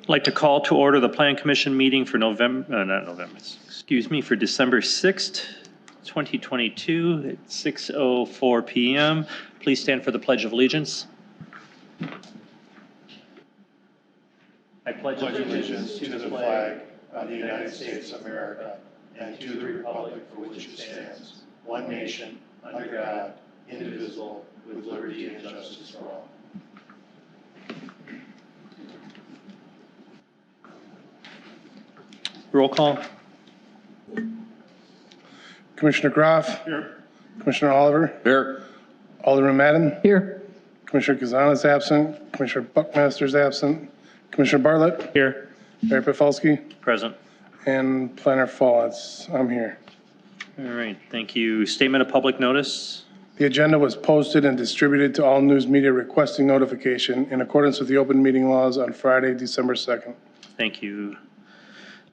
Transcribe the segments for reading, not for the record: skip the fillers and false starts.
like to call to order the Plan Commission meeting for for December 6th, 2022 at 6:04 p.m. Please stand for the Pledge of Allegiance. I pledge allegiance to the flag of the United States of America and to the republic for which it stands, one nation, under God, indivisible, with liberty and justice for all. Roll call. Commissioner Groff. Here. Commissioner Oliver. Here. Alderman Madden. Here. Commissioner Kazan is absent. Commissioner Buckmaster is absent. Commissioner Bartlett. Here. Mayor Pafalski. Present. And Planner Fall. I'm here. All right, thank you. Statement of public notice. The agenda was posted and distributed to all news media requesting notification in accordance with the open meeting laws on Friday, December 2nd. Thank you.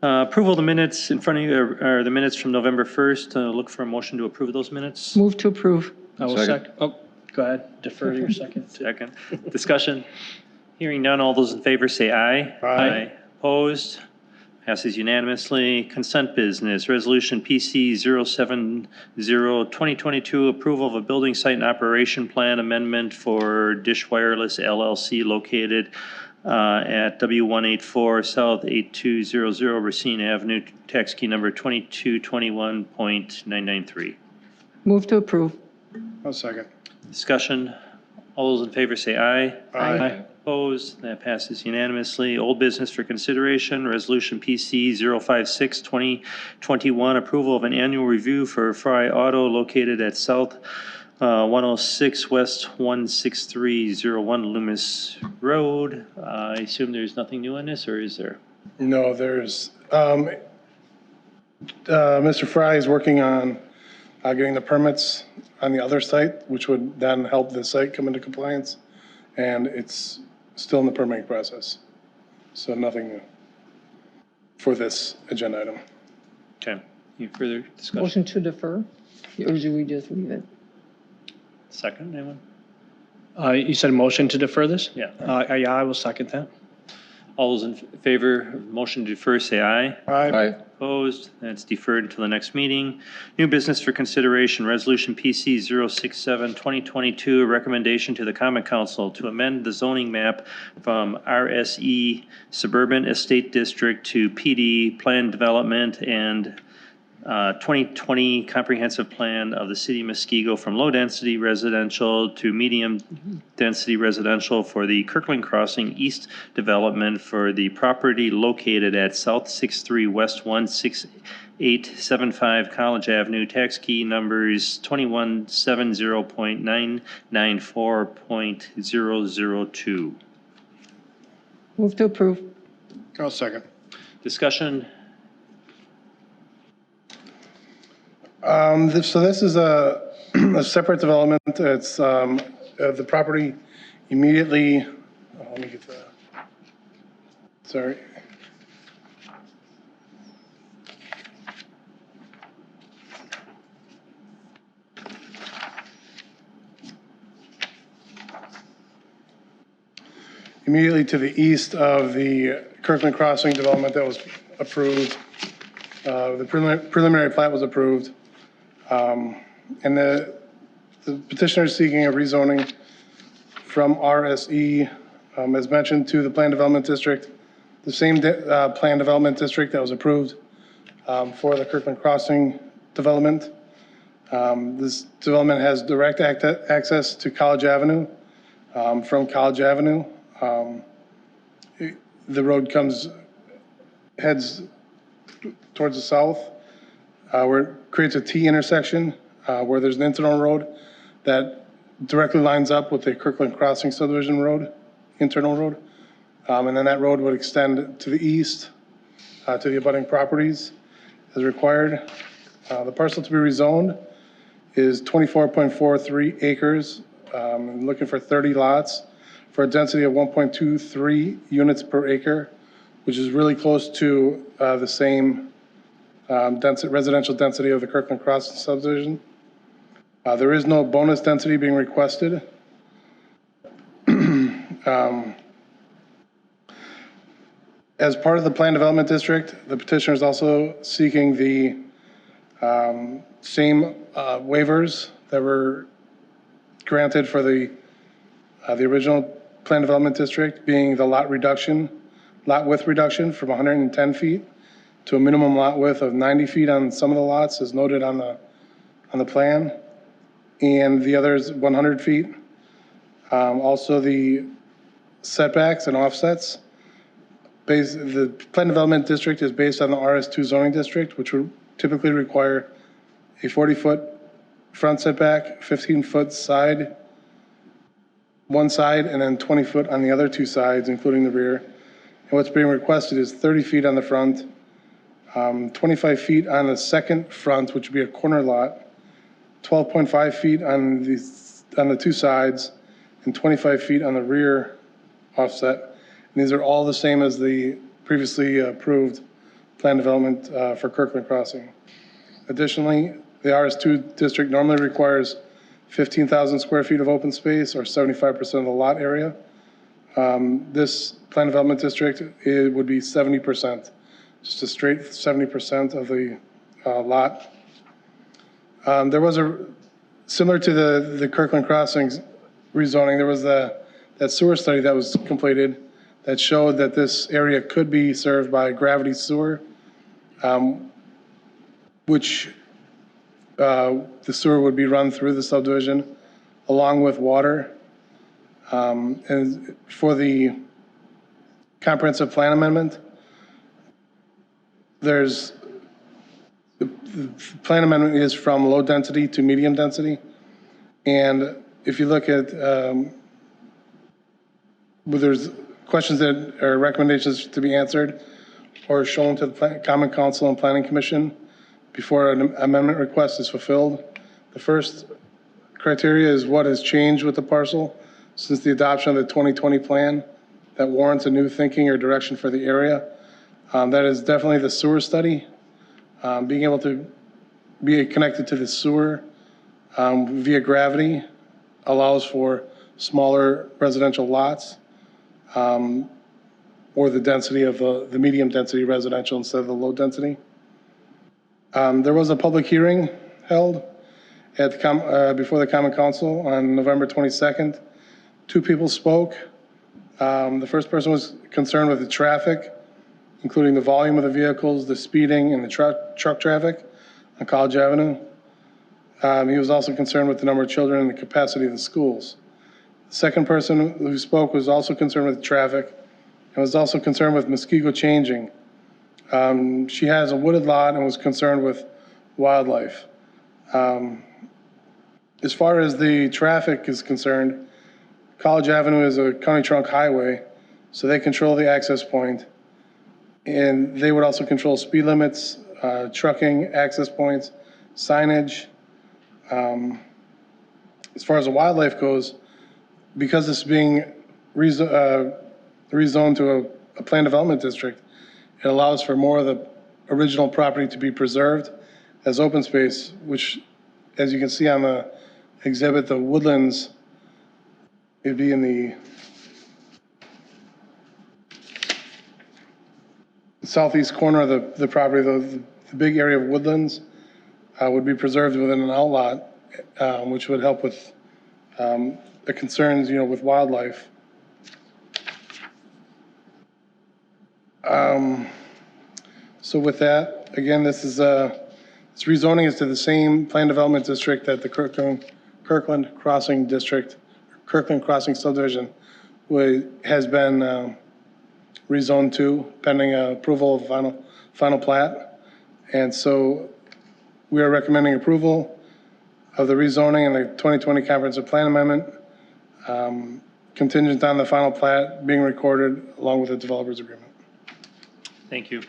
Approval of the minutes in front of you are the minutes from November 1st. Look for a motion to approve those minutes. Move to approve. I will second. Oh, go ahead. Defer to your second. Second. Discussion. Hearing none, all those in favor say aye. Aye. Opposed? Passes unanimously. Consent business, Resolution PC 070-2022, approval of a building site and operation plan amendment for Dish Wireless LLC located at W184 South 8200 Racine Avenue, tax key number 2221.993. Move to approve. I'll second. Discussion. All those in favor say aye. Aye. Opposed? That passes unanimously. Old business for consideration, Resolution PC 056-2021, approval of an annual review for Fry Auto located at South 106 West 16301 Loomis Road. I assume there's nothing new on this, or is there? No, there's, Mr. Fry is working on getting the permits on the other site, which would then help the site come into compliance. And it's still in the permitting process. So nothing new for this agenda item. Okay. Any further discussion? Motion to defer? Or should we just leave it? Second, anyone? You said motion to defer this? Yeah. Yeah, I will second that. All those in favor of motion to defer say aye. Aye. Opposed? That's deferred until the next meeting. New business for consideration, Resolution PC 067-2022, a recommendation to the Common Council to amend the zoning map from RSE Suburban Estate District to PD Plan Development and 2020 Comprehensive Plan of the City of Muskego from low-density residential to medium-density residential for the Kirkland Crossing East development for the property located at South 63 West 16875 College Avenue, tax key numbers 2170.994.002. Move to approve. I'll second. Discussion. So this is a separate development. It's the property immediately, let me get the, sorry. Immediately to the east of the Kirkland Crossing development that was approved. The preliminary plat was approved. And the petitioner is seeking a rezoning from RSE, as mentioned, to the Plan Development District, the same Plan Development District that was approved for the Kirkland Crossing development. This development has direct access to College Avenue. From College Avenue, the road heads towards the south, where it creates a T intersection, where there's an internal road that directly lines up with the Kirkland Crossing subdivision road, internal road. And then that road would extend to the east, to the abutting properties as required. The parcel to be rezoned is 24.43 acres, looking for 30 lots for a density of 1.23 units per acre, which is really close to the same residential density of the Kirkland Crossing subdivision. There is no bonus density being requested. As part of the Plan Development District, the petitioner is also seeking the same waivers that were granted for the original Plan Development District, being the lot width reduction from 110 feet to a minimum lot width of 90 feet on some of the lots, as noted on the plan, and the other is 100 feet. Also, the setbacks and offsets. The Plan Development District is based on the RS2 zoning district, which would typically require a 40-foot front setback, 15-foot side, one side, and then 20 foot on the other two sides, including the rear. And what's being requested is 30 feet on the front, 25 feet on the second front, which would be a corner lot, 12.5 feet on the two sides, and 25 feet on the rear offset. And these are all the same as the previously approved plan development for Kirkland Crossing. Additionally, the RS2 district normally requires 15,000 square feet of open space, or 75% of the lot area. This plan development district, it would be 70%, just a straight 70% of the lot. There was similar to the Kirkland Crossings rezoning, there was that sewer study that was completed that showed that this area could be served by gravity sewer, which the sewer would be run through the subdivision along with water. And for the comprehensive plan amendment, the plan amendment is from low density to medium density. And if you look at, there's questions that are recommendations to be answered or shown to the Common Council and Planning Commission before an amendment request is fulfilled. The first criteria is what has changed with the parcel since the adoption of the 2020 plan that warrants a new thinking or direction for the area. That is definitely the sewer study. Being able to be connected to the sewer via gravity allows for smaller residential lots, or the density of the medium density residential instead of the low density. There was a public hearing held at before the Common Council on November 22nd. Two people spoke. The first person was concerned with the traffic, including the volume of the vehicles, the speeding, and the truck traffic on College Avenue. He was also concerned with the number of children and the capacity of the schools. The second person who spoke was also concerned with traffic and was also concerned with Muskego changing. She has a wooded lot and was concerned with wildlife. As far as the traffic is concerned, College Avenue is a county trunk highway, so they control the access point. And they would also control speed limits, trucking, access points, signage. As far as the wildlife goes, because it's being rezoned to a plan development district, it allows for more of the original property to be preserved as open space, which, as you can see on the exhibit, the woodlands, it'd be in the southeast corner of the property. The big area of woodlands would be preserved within an outlot, which would help with the concerns, with wildlife. So with that, again, this rezoning is to the same plan development district that the Kirkland Crossing district, Kirkland Crossing subdivision has been rezoned to, pending approval of final plat. And so we are recommending approval of the rezoning and the 2020 comprehensive plan amendment, contingent on the final plat being recorded along with the developer's agreement. Thank you.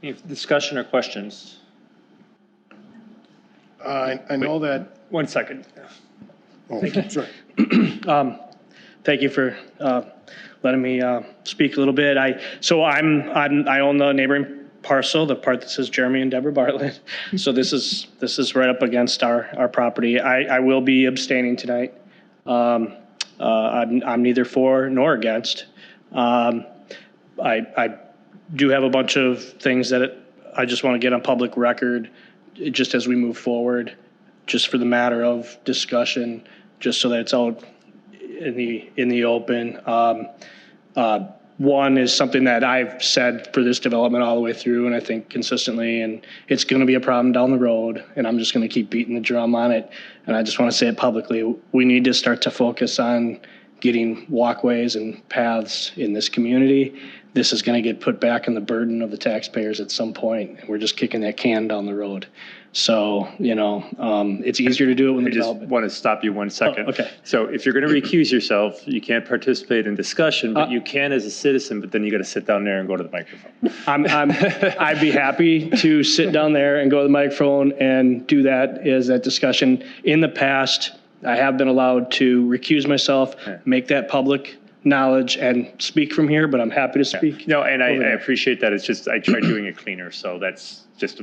Any discussion or questions? I know that. 1 second. Oh, sorry. Thank you for letting me speak a little bit. I own the neighboring parcel, the part that says Jeremy and Deborah Bartlett. So this is right up against our property. I will be abstaining tonight. I'm neither for nor against. I do have a bunch of things that I just want to get on public record, just as we move forward, just for the matter of discussion, just so that it's out in the open. One is something that I've said for this development all the way through, and I think consistently, and it's going to be a problem down the road, and I'm just going to keep beating the drum on it. And I just want to say it publicly. We need to start to focus on getting walkways and paths in this community. This is going to get put back in the burden of the taxpayers at some point, and we're just kicking that can down the road. So, it's easier to do it when I the just development. want to stop you 1 second. Oh, okay. So if you're going to recuse yourself, you can't participate in discussion, but you can as a citizen, but then you got to sit down there and go to the microphone. I'd be happy to sit down there and go to the microphone and do that as that discussion. In the past, I have been allowed to recuse myself, make that public knowledge, and speak from here, but I'm happy to speak. No, and I over there. appreciate that. It's just, I tried doing it cleaner, so that's just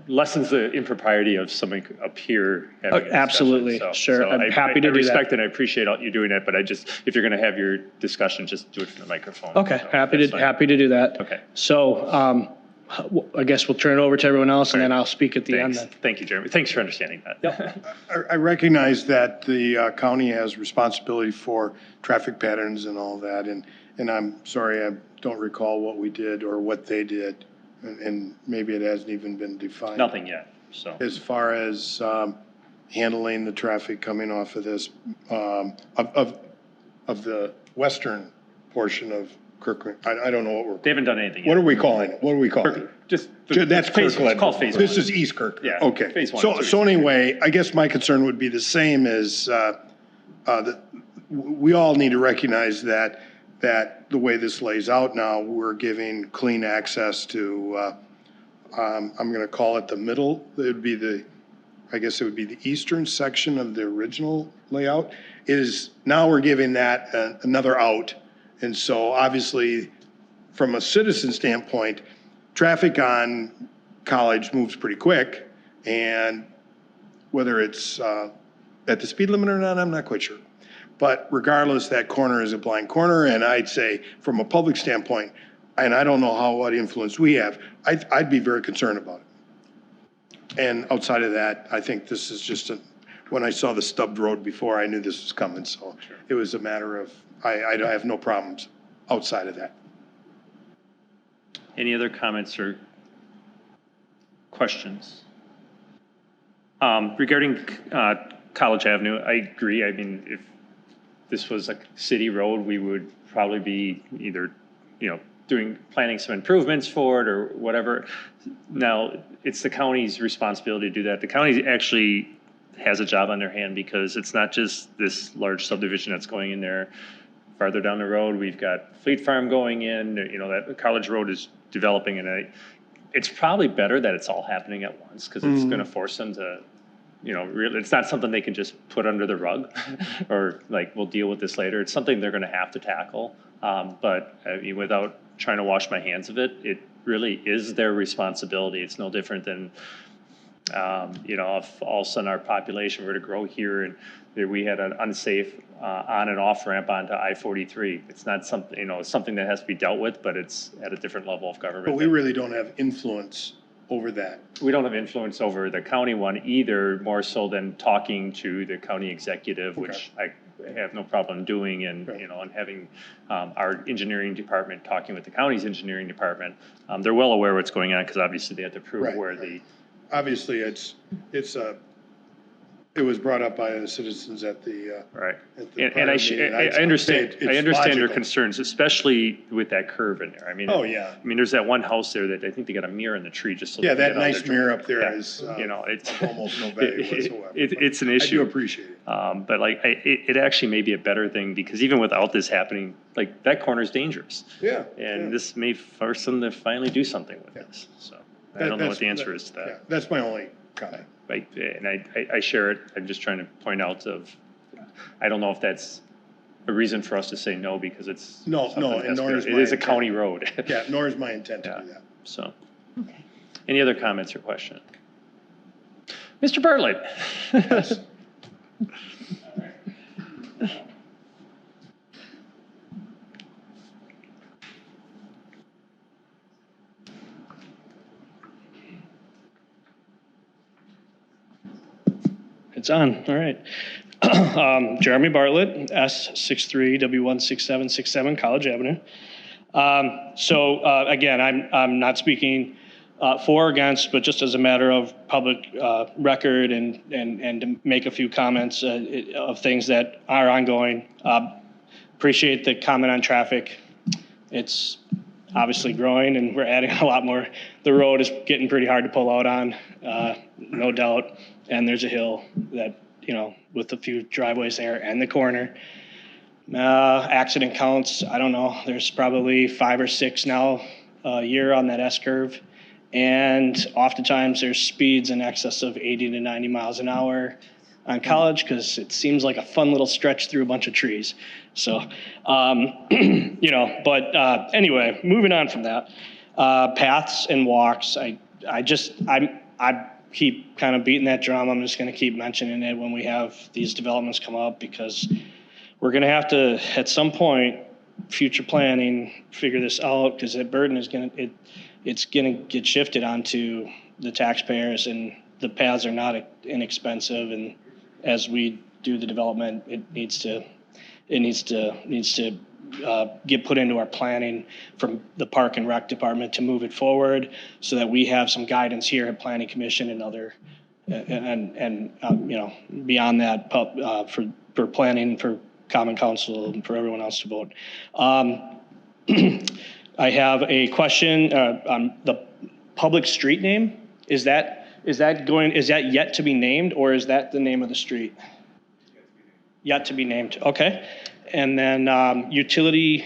lessens the impropriety of somebody up here having a discussion. Absolutely. So- Sure. so I'm happy to I do respect that. and I appreciate you doing it, but if you're going to have your discussion, just do it from the microphone. Okay, So happy that's fine. to do that. Okay. So, I guess we'll turn it over to everyone else, and then Right. I'll speak at the end Thanks. then. Thank you, Jeremy. Thanks for understanding that. I recognize that the county has responsibility for traffic patterns and all that, and I'm sorry, I don't recall what we did or what they did, and maybe it hasn't even been defined. Nothing yet, so. As far as handling the traffic coming off of this, of the western portion of Kirkland, I don't know what we're, They haven't done anything what yet. are we calling it? What do we call it? Just. That's phase- Kirkland. It's called phase This one. is East Kirk. Yeah, Okay. phase one, So, two. so anyway, I guess my concern would be the same as, we all need to recognize that the way this lays out now, we're giving clean access to, I'm going to call it the middle. It would be I guess it would be the eastern section of the original layout is now we're giving that another out. And so obviously, from a citizen standpoint, traffic on College moves pretty quick, and whether it's at the speed limit or not, I'm not quite sure. But regardless, that corner is a blind corner, and I'd say from a public standpoint, and I don't know what influence we have, I'd be very concerned about it. And outside of that, I think this is just when I saw the stubbed road before, I knew this was coming, so it was a matter of, I have no problems outside of that. Any other comments or questions? Regarding College Avenue, I agree. I mean, if this was a city road, we would probably be either, planning some improvements for it or whatever. Now, it's the county's responsibility to do that. The county actually has a job on their hand because it's not just this large subdivision that's going in there. Farther down the road, we've got Fleet Farm going in, that College Road is developing, and it's probably better that it's all happening at once because it's going to force them to, it's not something they can just put under the rug or like, we'll deal with this later. It's something they're going to have to tackle. But I mean, without trying to wash my hands of it, it really is their responsibility. It's no different than, if all of a sudden our population were to grow here and we had an unsafe on and off ramp onto I-43. It's not something, it's something that has to be dealt with, but it's at a different level of government. But we really don't have influence over that. We don't have influence over the county one either, more so than talking to the county executive, which I have no problem doing, and, and having our engineering department talking with the county's engineering department. They're well aware what's going on because obviously they have to prove where the. Obviously, it was brought up by the citizens at the. Right. At the And prior I meeting. understand, It's I understand your logical. concerns, especially with that curve in there. I mean. Oh, yeah. I mean, there's that one house there that I think they got a mirror in the tree just so. Yeah, they can that get out nice their mirror driveway. up there Yeah. is, It's. of almost no value whatsoever. It's an I issue. do appreciate it. But like, it actually may be a better thing because even without this happening, like that corner is dangerous. Yeah. And this may force them to finally do something with this. So I don't know what the answer is to Yeah, that. that's my only comment. Right, and I share it. I'm just trying to point out I don't know if that's a reason for us to say no because it's. No, something no, that and has to nor go- is It my is a intent. county road. Yeah, nor is my intent to Yeah. do that. So, Okay. any other comments or questions? Mr. Bartlett? Yes. It's on, all right. Jeremy Bartlett, S63W16767 College Avenue. Again, I'm not speaking for or against, but just as a matter of public record and to make a few comments of things that are ongoing. Appreciate the comment on traffic. It's obviously growing and we're adding a lot more. The road is getting pretty hard to pull out on, no doubt. And there's a hill that, with a few driveways there and the corner. Accident counts, I don't know. There's probably 5 or 6 now a year on that S-curve. And oftentimes there's speeds in excess of 80 to 90 miles an hour on College because it seems like a fun little stretch through a bunch of trees. So, anyway, moving on from that. Paths and walks, I keep kind of beating that drum. I'm just going to keep mentioning it when we have these developments come up because we're going to have to, at some point, future planning, figure this out because that burden is it's going to get shifted onto the taxpayers, and the paths are not inexpensive. And as we do the development, it needs to get put into our planning from the Park and Rec Department to move it forward, so that we have some guidance here at Planning Commission and other, beyond that for planning, for Common Council, and for everyone else to vote. I have a question on the public street name. Is that yet to be named, or is that the name of the street? Yet to be named. Okay. And then utility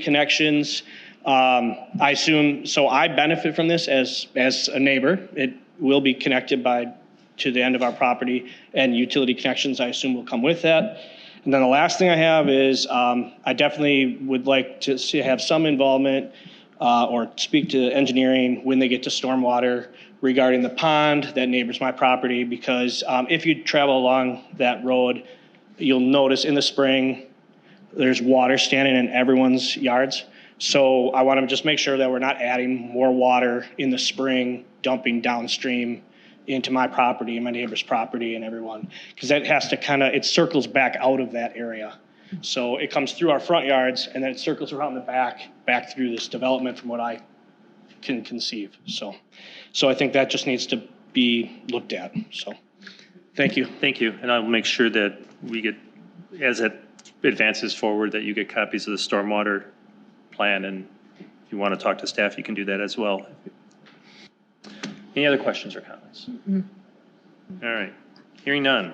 connections. I assume, so I benefit from this as a neighbor. It will be connected to the end of our property, and utility connections, I assume, will come with that. And then the last thing I have is I definitely would like to have some involvement or speak to engineering when they get to stormwater regarding the pond that neighbors my property, because if you travel along that road, you'll notice in the spring there's water standing in everyone's yards. So I want to just make sure that we're not adding more water in the spring, dumping downstream into my property and my neighbor's property and everyone, because that has to it circles back out of that area. So it comes through our front yards and then it circles around the back through this development from what I can conceive. So I think that just needs to be looked at. So thank you. Thank you. And I'll make sure that we get, as it advances forward, that you get copies of the stormwater plan. And if you want to talk to staff, you can do that as well. Any other questions or comments? All right. Hearing none.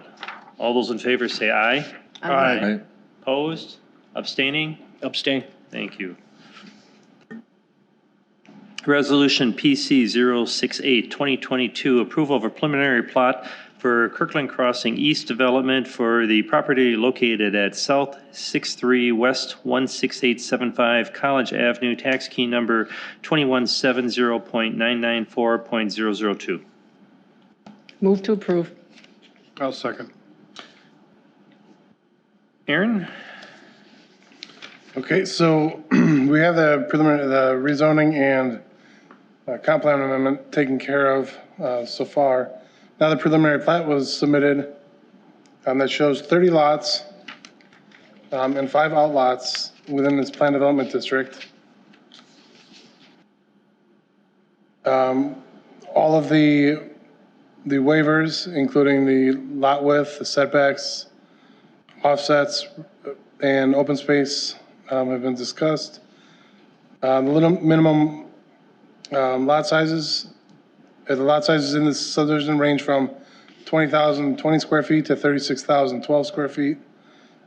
All those in favor say aye. Aye. Opposed? Abstaining? Abstain. Thank you. Resolution PC 068, 2022, approval of a preliminary plot for Kirkland Crossing East Development for the property located at South 63 West 16875 College Avenue, tax key number 2170.994.002. Move to approve. I'll second. Aaron? Okay, so we have the rezoning and comp plan amendment taken care of so far. Now the preliminary plat was submitted that shows 30 lots and 5 outlots within this plan development district. All of the waivers, including the lot width, the setbacks, offsets, and open space have been discussed. The minimum lot sizes, the lot sizes in this subdivision range from 20,020 square feet to 36,012 square feet,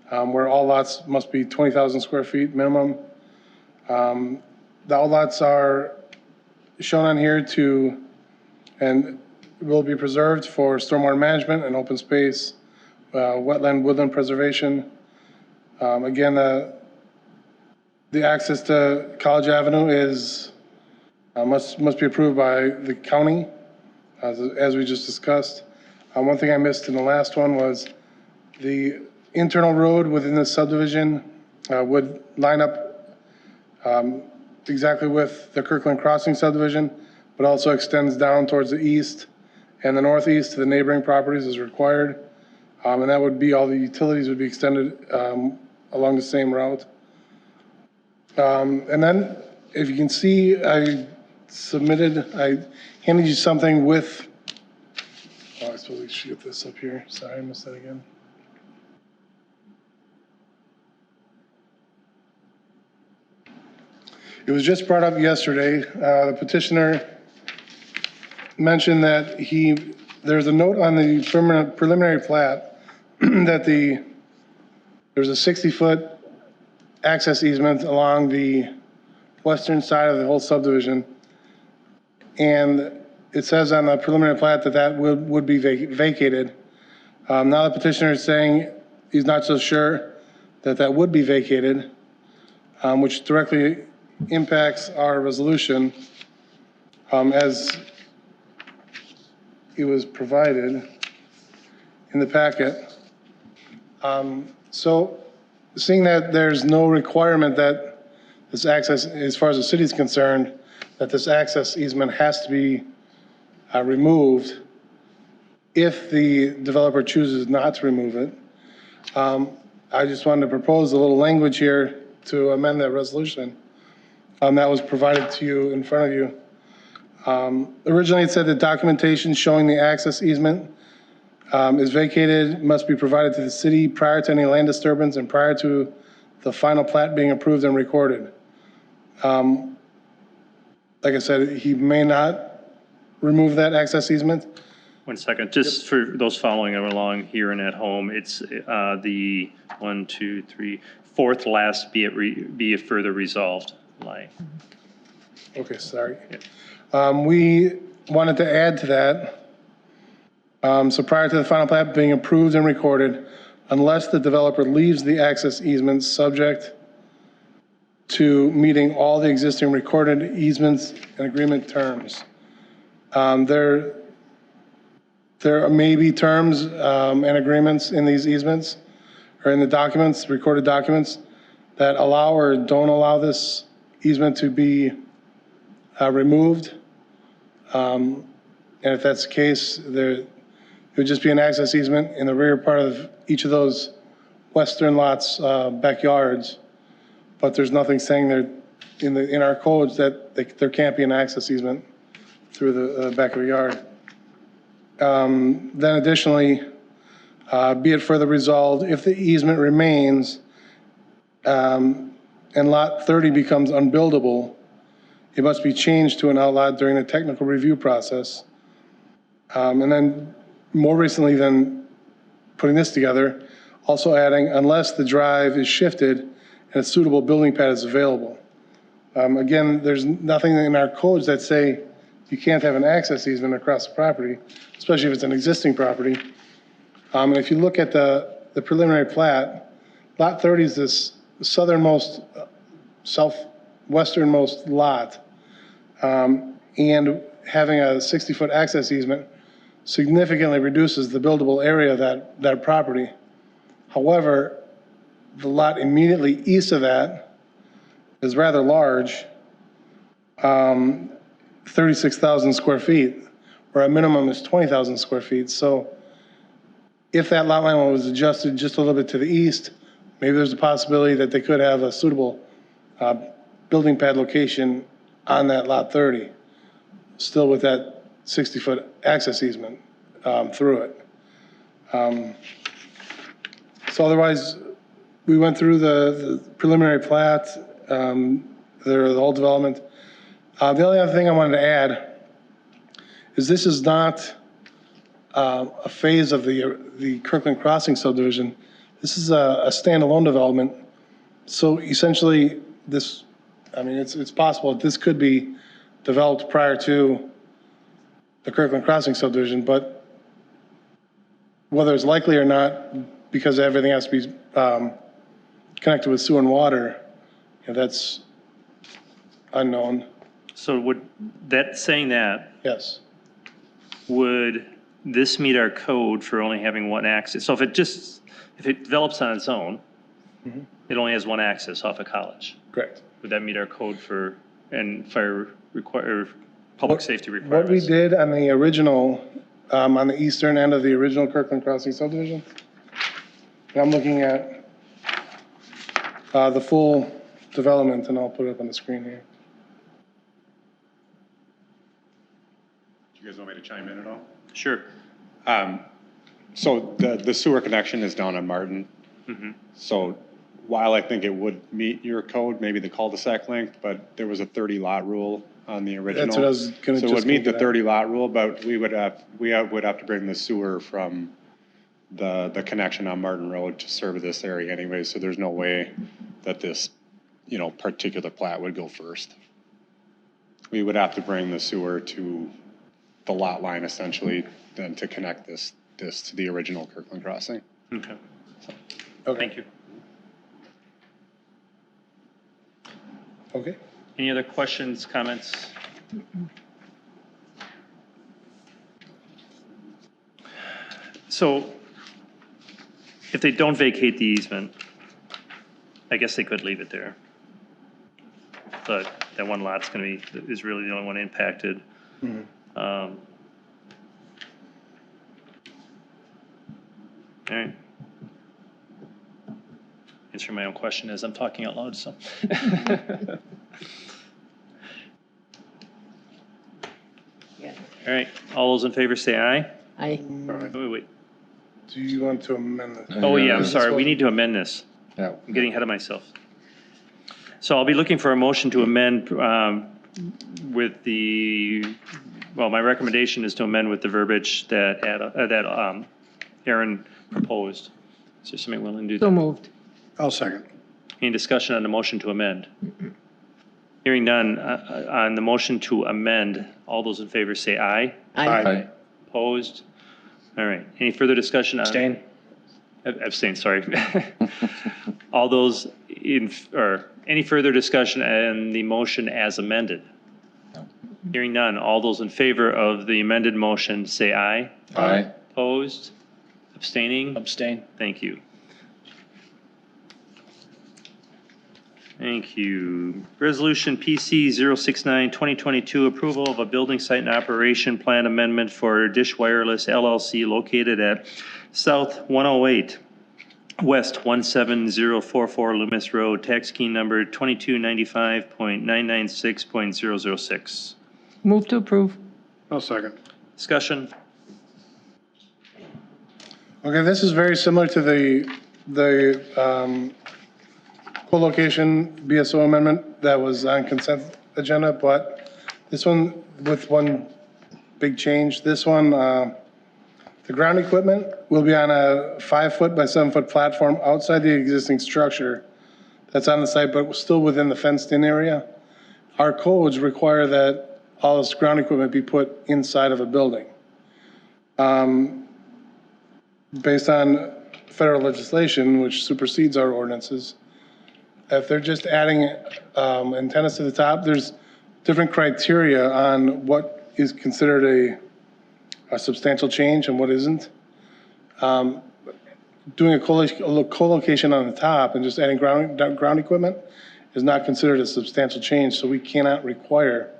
where all lots must be 20,000 square feet minimum. The outlots are shown on here and will be preserved for stormwater management and open space, woodland preservation. Again, the access to College Avenue must be approved by the county, as we just discussed. One thing I missed in the last one was the internal road within the subdivision would line up exactly with the Kirkland Crossing subdivision, but also extends down towards the east and the northeast to the neighboring properties as required. And that would be, all the utilities would be extended along the same route. And then, if you can see, I handed you something with, oh, I suppose we should get this up here. Sorry, I missed that again. It was just brought up yesterday. The petitioner mentioned that there's a note on the preliminary plat that there's a 60-foot access easement along the western side of the whole subdivision. And it says on the preliminary plat that would be vacated. Now the petitioner is saying he's not so sure that would be vacated, which directly impacts our resolution as it was provided in the packet. So seeing that there's no requirement that this access, as far as the city is concerned, that this access easement has to be removed if the developer chooses not to remove it. I just wanted to propose a little language here to amend that resolution that was provided to you in front of you. Originally, it said that documentation showing the access easement is vacated must be provided to the city prior to any land disturbance and prior to the final plat being approved and recorded. Like I said, he may not remove that access easement. 1 second, just for those following along here and at home, it's the 1, 2, 3, fourth last be it further resolved line. Okay, sorry. We wanted to add to that. So prior to the final plat being approved and recorded, unless the developer leaves the access easement subject to meeting all the existing recorded easements and agreement terms. There may be terms and agreements in these easements or in the documents, recorded documents, that allow or don't allow this easement to be removed. And if that's the case, it would just be an access easement in the rear part of each of those western lots' backyards. But there's nothing saying there in our codes that there can't be an access easement through the back of a yard. Then additionally, be it further resolved, if the easement remains and lot 30 becomes unbuildable, it must be changed to an outlot during the technical review process. And then more recently than putting this together, also adding, unless the drive is shifted and a suitable building pad is available. Again, there's nothing in our codes that say you can't have an access easement across the property, especially if it's an existing property. And if you look at the preliminary plat, lot 30 is this southernmost, southwesternmost lot. And having a 60-foot access easement significantly reduces the buildable area of that property. However, the lot immediately east of that is rather large, 36,000 square feet, where a minimum is 20,000 square feet. So if that lot line was adjusted just a little bit to the east, maybe there's a possibility that they could have a suitable building pad location on that lot 30, still with that 60-foot access easement through it. So otherwise, we went through the preliminary plat, the whole development. The only other thing I wanted to add is this is not a phase of the Kirkland Crossing subdivision. This is a standalone development. So essentially, it's possible that this could be developed prior to the Kirkland Crossing subdivision, but whether it's likely or not, because everything has to be connected with sewer and water, that's unknown. So saying that, Yes. would this meet our code for only having one access? So if it develops on its own, it only has one access off of College. Correct. Would that meet our code and fire public safety What we requirements? did on the original, on the eastern end of the original Kirkland Crossing subdivision, And I'm looking at the full development, and I'll put it up on the screen here. Do you guys want me to chime in at all? Sure. So the sewer connection is down on Martin. So while I think it would meet your code, maybe the cul-de-sac length, but there was a 30 lot rule on the original. That's what I was gonna So it just would meet the get at. 30 lot rule, but we would have to bring the sewer from the connection on Martin Road to serve this area anyway. So there's no way that this, particular plat would go first. We would have to bring the sewer to the lot line essentially, then to connect this to the original Kirkland crossing. Okay. Okay. Thank you. Okay. Any other questions, comments? So if they don't vacate the easement, I guess they could leave it there. But that one lot's is really the only one impacted. All right. Answering my own question as I'm talking out loud, so. All right, all those in favor say aye. Aye. Wait. Do you want to amend this? Oh, yeah, I'm sorry, we need to amend this. Yeah. I'm getting ahead of myself. So I'll be looking for a motion to amend with my recommendation is to amend with the verbiage that Aaron proposed. Is there somebody willing to do So that? moved. I'll second. Any discussion on the motion to amend? Hearing none, on the motion to amend, all those in favor say aye. Aye. Opposed? All right, any further discussion on? Abstain. Abstain, sorry. All those any further discussion on the motion as amended? Hearing none, all those in favor of the amended motion say aye. Aye. Opposed? Abstaining? Abstain. Thank you. Thank you. Resolution PC 069-2022, approval of a building site and operation plan amendment for Dish Wireless LLC located at South 108, West 17044 Loomis Road, tax key number 2295.996.006. Move to approve. I'll second. Discussion? Okay, this is very similar to the co-location BSO amendment that was on consent agenda, but this one with one big change. This one, the ground equipment will be on a 5-foot by 7-foot platform outside the existing structure that's on the site, but still within the fenced-in area. Our codes require that all this ground equipment be put inside of a building. Based on federal legislation, which supersedes our ordinances, if they're just adding antennas to the top, there's different criteria on what is considered a substantial change and what isn't. Doing a co-location on the top and just adding ground equipment is not considered a substantial change, so we cannot require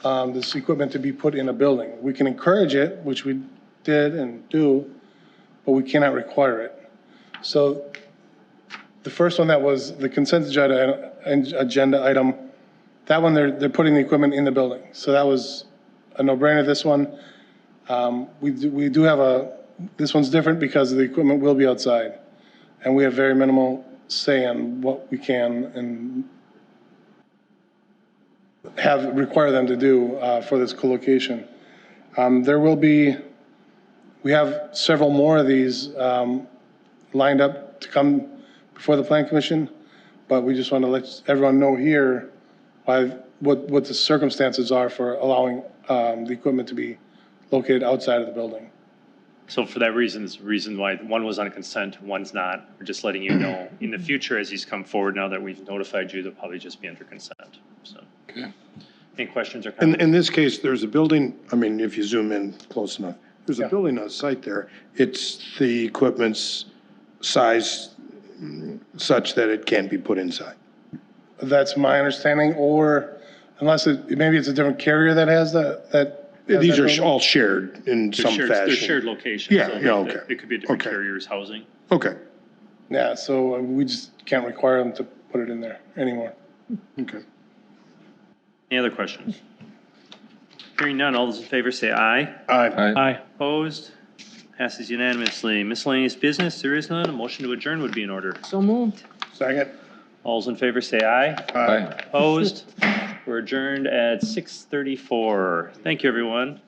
this equipment to be put in a building. We can encourage it, which we did and do, but we cannot require it. So the first one that was the consent agenda item, that one they're putting the equipment in the building. So that was a no-brainer. This one, we do have this one's different because the equipment will be outside. And we have very minimal say on what we can and require them to do for this co-location. We have several more of these lined up to come before the Plan Commission, but we just want to let everyone know here what the circumstances are for allowing the equipment to be located outside of the building. So for that reason, is the reason why one was on consent, one's not. We're just letting you know in the future as these come forward, now that we've notified you, they'll probably just be under consent. So, Okay. any questions or comments? In this case, there's a building, I mean, if you zoom in close enough, there's a building on site there. It's the equipment's size such that it can't be put inside. That's my understanding, or unless maybe it's a different carrier that has that. These are all shared in some They're fashion. shared locations. Yeah, so yeah, okay. It could be a different Okay. carrier's housing. Okay, Yeah, so we just can't require them to put it in there anymore. Okay. Any other questions? Hearing none, all those in favor say aye. Aye. Aye. Opposed? Passes unanimously. Miscellaneous business, there is none. A motion to adjourn would be in order. So moved. Second? All those in favor say aye. Aye. Opposed? We're adjourned at 6:34. Thank you, everyone.